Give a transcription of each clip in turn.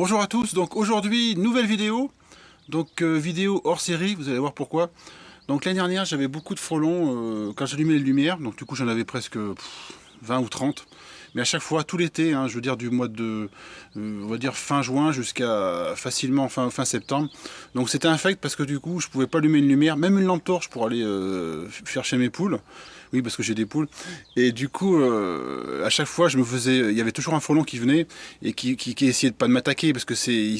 Bonjour à tous, donc aujourd'hui nouvelle vidéo, vidéo hors série, vous allez voir pourquoi. Donc l'année dernière j'avais beaucoup de frelons quand j'allumais les lumières, donc du coup j'en avais presque 20 ou 30. Mais à chaque fois, tout l'été, je veux dire du mois de on va dire fin juin jusqu'à facilement fin septembre. Donc c'était infect parce que du coup je pouvais pas allumer une lumière, même une lampe torche pour aller faire chez mes poules. Oui, parce que j'ai des poules. Et du coup, à chaque fois, il y avait toujours un frelon qui venait et qui essayait de pas de m'attaquer parce que c'est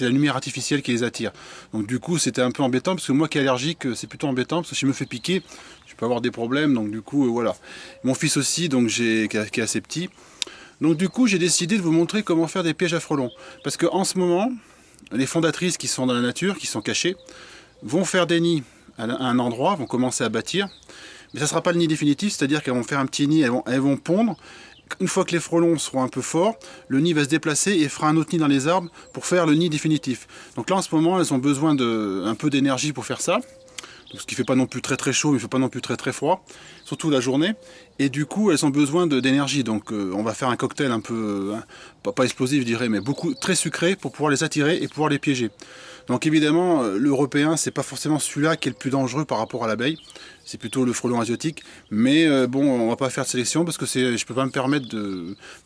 la lumière artificielle qui les attire. Donc du coup, c'était un peu embêtant parce que moi qui est allergique, c'est plutôt embêtant parce que si je me fais piquer, je peux avoir des problèmes. Donc du coup, voilà. Mon fils aussi, qui est assez petit. Donc du coup, j'ai décidé de vous montrer comment faire des pièges à frelons. Parce que en ce moment, les fondatrices qui sont dans la nature, qui sont cachées, vont faire des nids à un endroit, vont commencer à bâtir. Mais ça ne sera pas le nid définitif, c'est-à-dire qu'elles vont faire un petit nid, elles vont pondre. Une fois que les frelons seront un peu forts, le nid va se déplacer et fera un autre nid dans les arbres pour faire le nid définitif. Donc là en ce moment, elles ont besoin un peu d'énergie pour faire ça. Donc, ce qui ne fait pas non plus très chaud, mais il ne fait pas non plus très froid, surtout la journée. Et du coup, elles ont besoin d'énergie. Donc on va faire un cocktail un peu, pas explosif je dirais, mais très sucré pour pouvoir les attirer et pouvoir les piéger. Donc évidemment, l'européen, c'est pas forcément celui-là qui est le plus dangereux par rapport à l'abeille. C'est plutôt le frelon asiatique. Mais bon, on va pas faire de sélection parce que je peux pas me permettre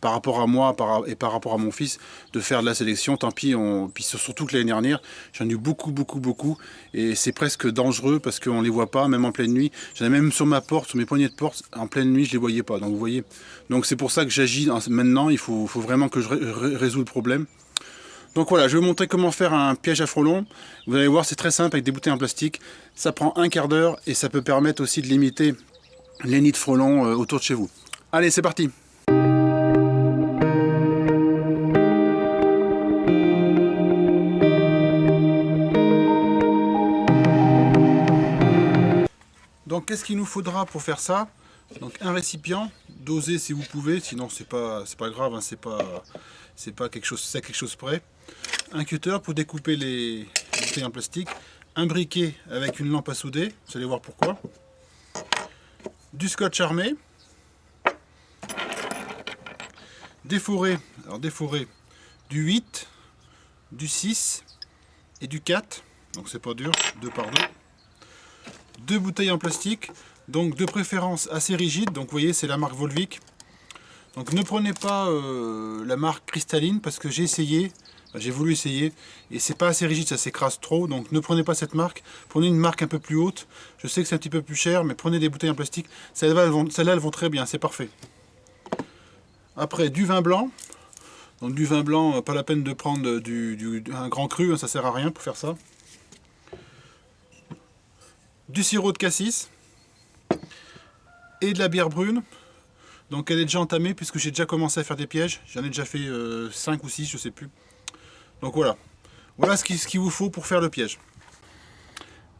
par rapport à moi et par rapport à mon fils, de faire de la sélection. Tant pis, puis surtout que l'année dernière, j'en ai eu beaucoup. Et c'est presque dangereux parce qu'on les voit pas, même en pleine nuit. J'en ai même sur ma porte, sur mes poignées de porte, en pleine nuit, je les voyais pas. Donc vous voyez. Donc c'est pour ça que j'agis maintenant. Il faut vraiment que je résolve le problème. Donc voilà, je vais vous montrer comment faire un piège à frelons. Vous allez voir, c'est très simple avec des bouteilles en plastique. Ça prend un quart d'heure et ça peut permettre aussi de limiter les nids de frelons autour de chez vous. Allez, c'est parti! Donc qu'est-ce qu'il nous faudra pour faire ça? Donc un récipient, dosé si vous pouvez, sinon c'est pas grave, c'est pas quelque chose près. Un cutter pour découper les bouteilles en plastique, un briquet avec une lampe à souder, vous allez voir pourquoi. Du scotch armé, des forêts, du 8, du 6 et du 4, donc c'est pas dur, 2 par 2. Deux bouteilles en plastique, donc de préférence assez rigides, donc vous voyez c'est la marque Volvic. Donc ne prenez pas la marque cristalline parce que j'ai voulu essayer et c'est pas assez rigide, ça s'écrase trop, donc ne prenez pas cette marque, prenez une marque un peu plus haute. Je sais que c'est un petit peu plus cher, mais prenez des bouteilles en plastique, celles-là elles vont très bien, c'est parfait. Après du vin blanc, donc du vin blanc, pas la peine de prendre un grand cru, ça sert à rien pour faire ça. Du sirop de cassis et de la bière brune. Donc elle est déjà entamée puisque j'ai déjà commencé à faire des pièges. J'en ai déjà fait 5 ou 6, je sais plus. Donc voilà. Voilà ce qu'il vous faut pour faire le piège.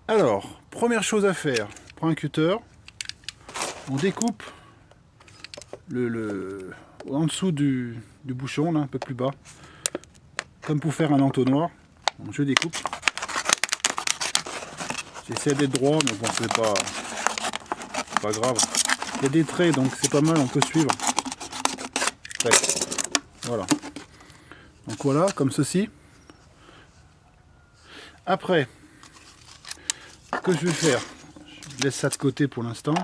Alors, première chose à faire, on prend un cutter, on découpe en dessous du bouchon, là, un peu plus bas, comme pour faire un entonnoir. Donc je découpe. J'essaie d'être droit, mais bon, c'est pas grave. Il y a des traits, donc c'est pas mal, on peut suivre. Ouais. Voilà. Donc voilà, comme ceci. Après, ce que je vais faire, je laisse ça de côté pour l'instant.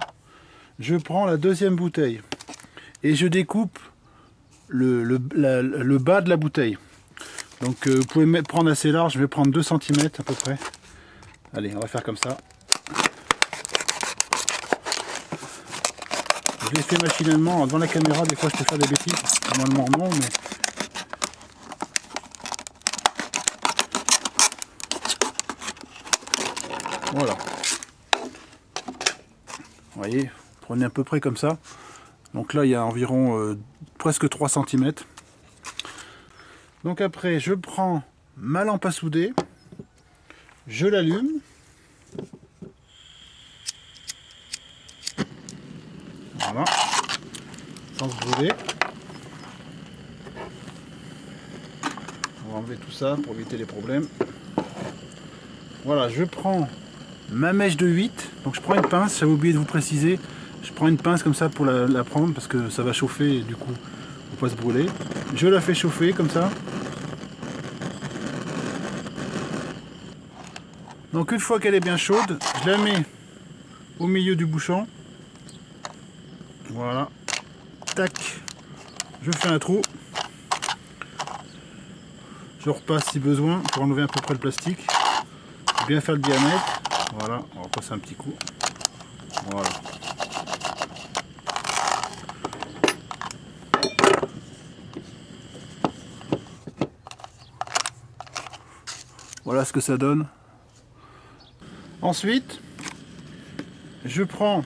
Je prends la deuxième bouteille et je découpe le bas de la bouteille. Donc vous pouvez prendre assez large, je vais prendre 2 cm à peu près. Allez, on va faire comme ça. Je l'ai fait machinalement devant la caméra, des fois je peux faire des bêtises, normalement non, mais... Voilà. Vous voyez, prenez à peu près comme ça. Donc là il y a environ presque 3 cm. Donc après je prends ma lampe à souder, je l'allume. Voilà, sans se brûler. On va enlever tout ça pour éviter les problèmes. Voilà, je prends ma mèche de 8. Donc je prends une pince, j'avais oublié de vous préciser. Je prends une pince comme ça pour la prendre parce que ça va chauffer et du coup, faut pas se brûler. Je la fais chauffer comme ça. Donc une fois qu'elle est bien chaude, je la mets au milieu du bouchon. Voilà. Tac. Je fais un trou. Je repasse si besoin pour enlever à peu près le plastique. Bien faire le diamètre. Voilà, on va passer un petit coup. Voilà. Voilà ce que ça donne. Ensuite, je prends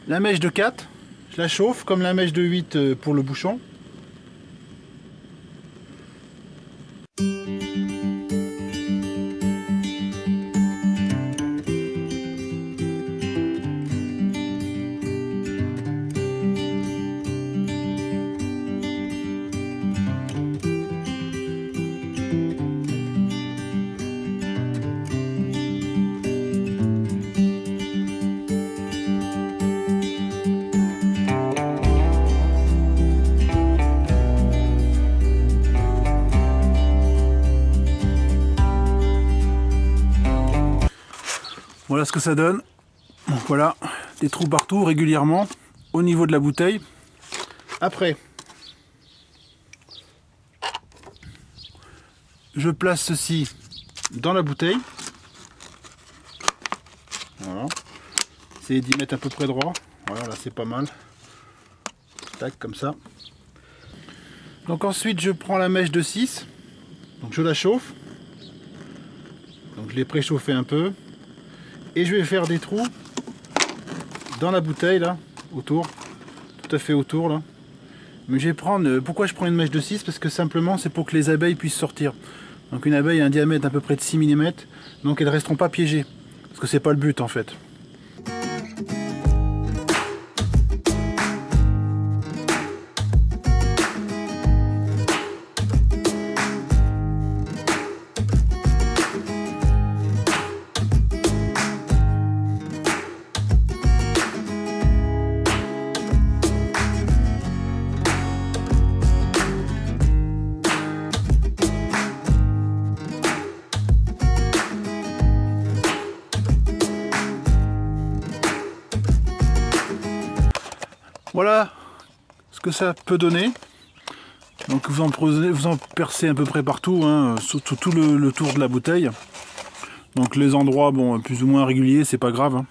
la mèche de 4, je la chauffe comme la mèche de 8 pour le bouchon. Voilà ce que ça donne. Donc voilà, des trous partout régulièrement au niveau de la bouteille. Après, je place ceci dans la bouteille. Voilà. Essayez d'y mettre à peu près droit. Voilà, là c'est pas mal. Tac, comme ça. Donc ensuite je prends la mèche de 6. Donc je la chauffe. Donc je l'ai préchauffé un peu. Et je vais faire des trous dans la bouteille là, autour, tout à fait autour là. Mais je vais prendre, pourquoi je prends une mèche de 6? Parce que simplement c'est pour que les abeilles puissent sortir. Donc une abeille a un diamètre d'à peu près de 6 mm, donc elles ne resteront pas piégées. Parce que c'est pas le but en fait. Voilà ce que ça peut donner. Donc vous en percez à peu près partout, hein, sur tout le tour de la bouteille. Donc les endroits, bon, plus ou moins réguliers, c'est pas grave. Hein.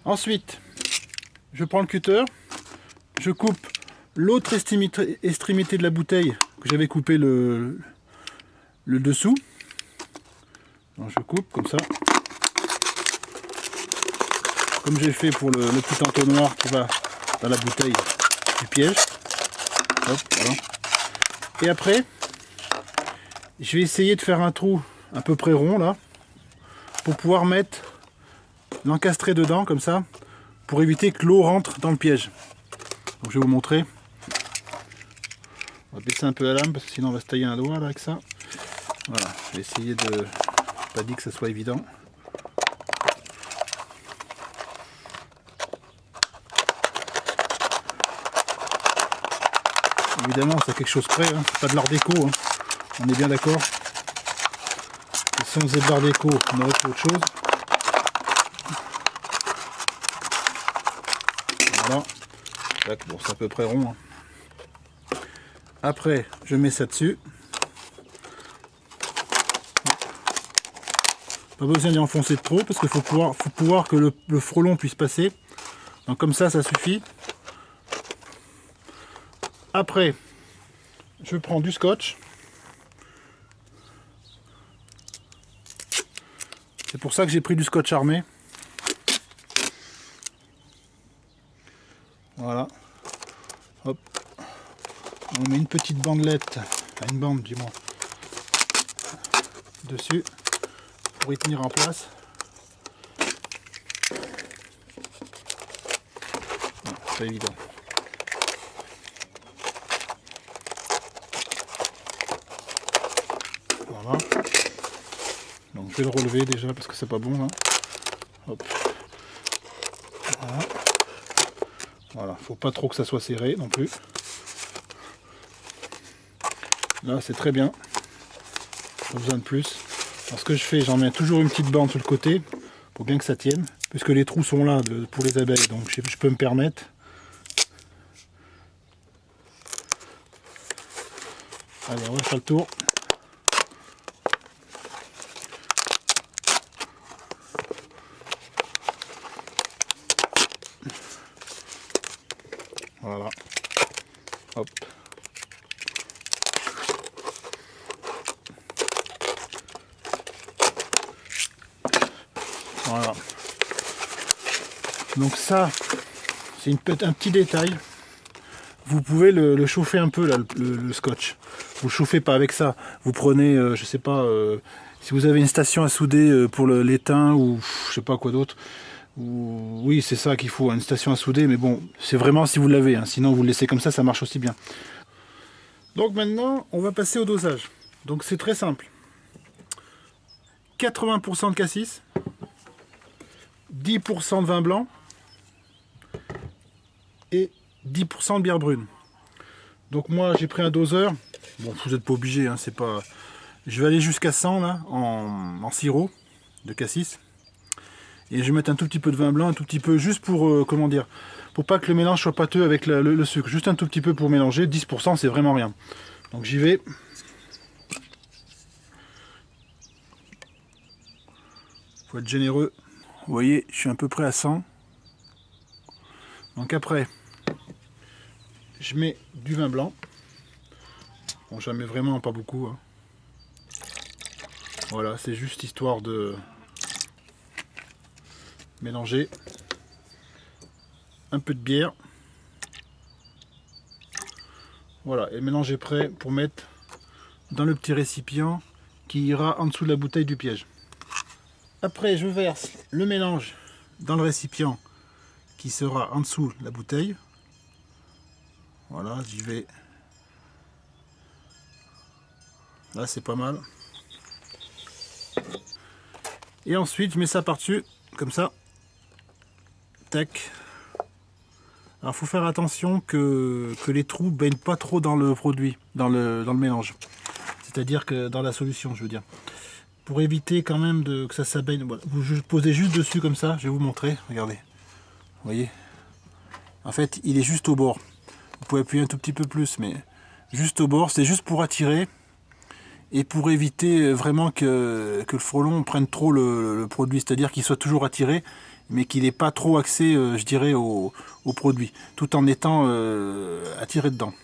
Ensuite, je prends le cutter, je coupe l'autre extrémité de la bouteille que j'avais coupé le dessous. Donc je coupe comme ça. Comme j'ai fait pour le petit entonnoir qui va dans la bouteille du piège. Hop, voilà. Et après, je vais essayer de faire un trou à peu près rond là, pour pouvoir l'encastrer dedans comme ça, pour éviter que l'eau rentre dans le piège. Donc je vais vous montrer. On va baisser un peu la lame parce que sinon on va se tailler un doigt là avec ça. Voilà, je vais essayer de... pas dit que ça soit évident. Évidemment, c'est quelque chose près, hein. C'est pas de l'art déco, hein. On est bien d'accord. Si on faisait de l'art déco, on aurait fait autre chose. Voilà. Bon, c'est à peu près rond. Hein. Après, je mets ça dessus. Pas besoin d'y enfoncer de trop parce qu'il faut pouvoir que le frelon puisse passer. Donc comme ça suffit. Après, je prends du scotch. C'est pour ça que j'ai pris du scotch armé. Voilà. Hop. On met une petite bandelette, enfin une bande du moins, dessus pour y tenir en place. C'est pas évident. Voilà. Donc je vais le relever déjà parce que c'est pas bon là. Hop. Voilà. Voilà, faut pas trop que ça soit serré non plus. Là c'est très bien. Pas besoin de plus. Alors ce que je fais, j'en mets toujours une petite bande sur le côté pour bien que ça tienne, puisque les trous sont là pour les abeilles, donc je peux me permettre. Allez, on va faire le tour. Voilà. Hop. Voilà. Donc ça, c'est un petit détail. Vous pouvez le chauffer un peu là, le scotch. Vous le chauffez pas avec ça. Vous prenez, je sais pas, si vous avez une station à souder pour l'étain ou je sais pas quoi d'autre. Oui, c'est ça qu'il faut, une station à souder. Mais bon, c'est vraiment si vous l'avez. Hein. Sinon, vous le laissez comme ça marche aussi bien. Donc maintenant, on va passer au dosage. Donc c'est très simple. 80% de cassis, 10% de vin blanc et 10% de bière brune. Donc moi j'ai pris un doseur. Bon, vous n'êtes pas obligé, hein, c'est pas. Je vais aller jusqu'à 100 là en sirop de cassis. Et je vais mettre un tout petit peu de vin blanc, un tout petit peu juste pour comment dire, pour pas que le mélange soit pâteux avec le sucre. Juste un tout petit peu pour mélanger. 10% c'est vraiment rien. Donc j'y vais. Faut être généreux. Vous voyez, je suis à peu près à 100. Donc après, je mets du vin blanc. Bon, j'en mets vraiment pas beaucoup. Hein. Voilà, c'est juste histoire de mélanger. Un peu de bière. Voilà, et le mélange est prêt pour mettre dans le petit récipient qui ira en dessous de la bouteille du piège. Après, je verse le mélange dans le récipient qui sera en dessous de la bouteille. Voilà, j'y vais. Là, c'est pas mal. Et ensuite, je mets ça par-dessus, comme ça. Tac. Alors, il faut faire attention que les trous ne baignent pas trop dans le produit, dans le mélange. C'est-à-dire que dans la solution, je veux dire. Pour éviter quand même que ça baigne. Voilà. Vous posez juste dessus comme ça, je vais vous montrer. Regardez. Vous voyez? En fait, il est juste au bord. Vous pouvez appuyer un tout petit peu plus, mais juste au bord. C'est juste pour attirer et pour éviter vraiment que le frelon prenne trop le produit. C'est-à-dire qu'il soit toujours attiré, mais qu'il n'ait pas trop accès, je dirais, au produit, tout en étant attiré dedans.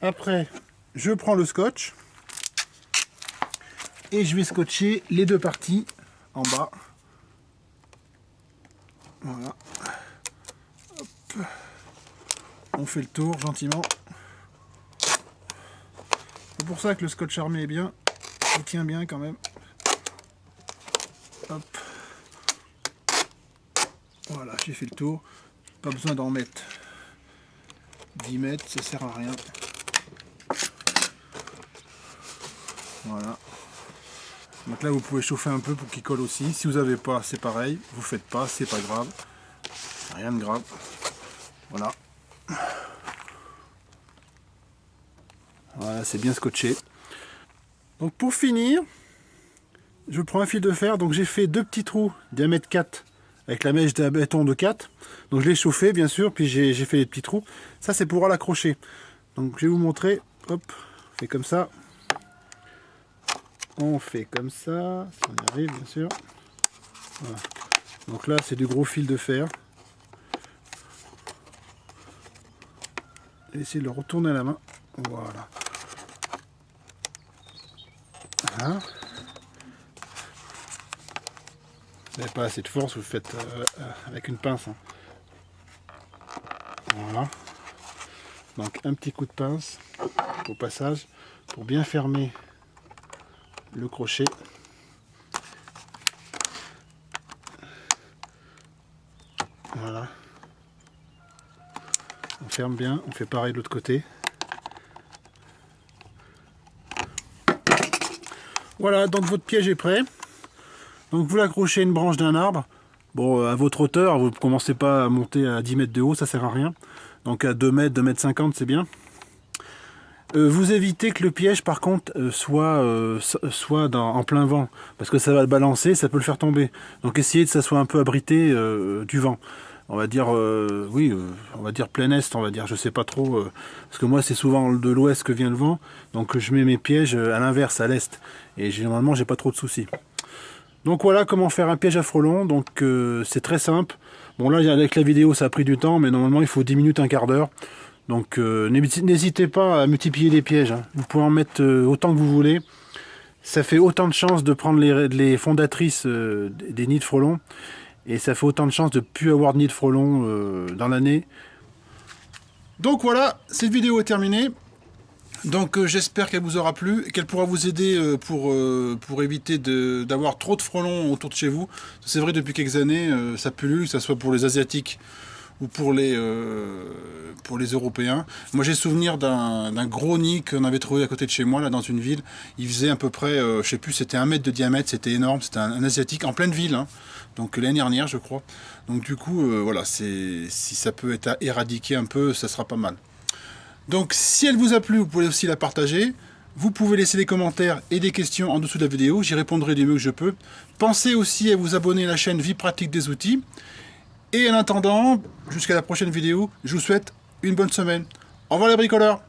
Après, je prends le scotch et je vais scotcher les deux parties en bas. Voilà. Hop. On fait le tour gentiment. C'est pour ça que le scotch armé est bien. Il tient bien quand même. Hop. Voilà, j'ai fait le tour. Pas besoin d'en mettre 10 mètres, ça sert à rien. Voilà. Donc là, vous pouvez chauffer un peu pour qu'il colle aussi. Si vous n'avez pas, c'est pareil. Vous faites pas, c'est pas grave. Rien de grave. Voilà. Voilà, c'est bien scotché. Donc pour finir, je prends un fil de fer. Donc j'ai fait deux petits trous diamètre 4 avec la mèche d'un béton de 4. Donc je l'ai chauffé bien sûr, puis j'ai fait les petits trous. Ça c'est pour l'accrocher. Donc je vais vous montrer. Hop, on fait comme ça. On fait comme ça, si on y arrive bien sûr. Voilà. Donc là c'est du gros fil de fer. Essayez de le retourner à la main. Voilà. Voilà. Vous n'avez pas assez de force, vous le faites avec une pince. Hein. Voilà. Donc un petit coup de pince au passage pour bien fermer le crochet. Voilà. On ferme bien, on fait pareil de l'autre côté. Voilà, donc votre piège est prêt. Donc vous l'accrochez à une branche d'un arbre. Bon, à votre hauteur, vous ne commencez pas à monter à 10 mètres de haut, ça sert à rien. Donc à 2 mètres, 2 mètres 50, c'est bien. Vous évitez que le piège, par contre, soit en plein vent, parce que ça va le balancer, ça peut le faire tomber. Donc essayez que ça soit un peu abrité du vent. On va dire, on va dire plein est, on va dire, je sais pas trop, parce que moi c'est souvent de l'ouest que vient le vent, donc je mets mes pièges à l'inverse, à l'est, et généralement j'ai pas trop de soucis. Donc voilà comment faire un piège à frelons, donc c'est très simple. Bon là avec la vidéo ça a pris du temps, mais normalement il faut 10 minutes, un quart d'heure. Donc n'hésitez pas à multiplier les pièges, hein. Vous pouvez en mettre autant que vous voulez. Ça fait autant de chances de prendre les fondatrices des nids de frelons. Et ça fait autant de chances de ne plus avoir de nid de frelons dans l'année. Donc voilà, cette vidéo est terminée. Donc j'espère qu'elle vous aura plu et qu'elle pourra vous aider pour éviter d'avoir trop de frelons autour de chez vous. C'est vrai, depuis quelques années, ça pullule, que ce soit pour les Asiatiques ou pour les Européens. Moi j'ai souvenir d'un gros nid qu'on avait trouvé à côté de chez moi, là dans une ville. Il faisait à peu près, je sais plus, c'était 1 mètre de diamètre, c'était énorme, c'était un Asiatique en pleine ville, hein. Donc l'année dernière je crois. Donc du coup, voilà, si ça peut être éradiqué un peu, ça sera pas mal. Donc si elle vous a plu, vous pouvez aussi la partager. Vous pouvez laisser des commentaires et des questions en dessous de la vidéo, j'y répondrai du mieux que je peux. Pensez aussi à vous abonner à la chaîne Vie Pratique des Outils. Et en attendant, jusqu'à la prochaine vidéo, je vous souhaite une bonne semaine. Au revoir les bricoleurs!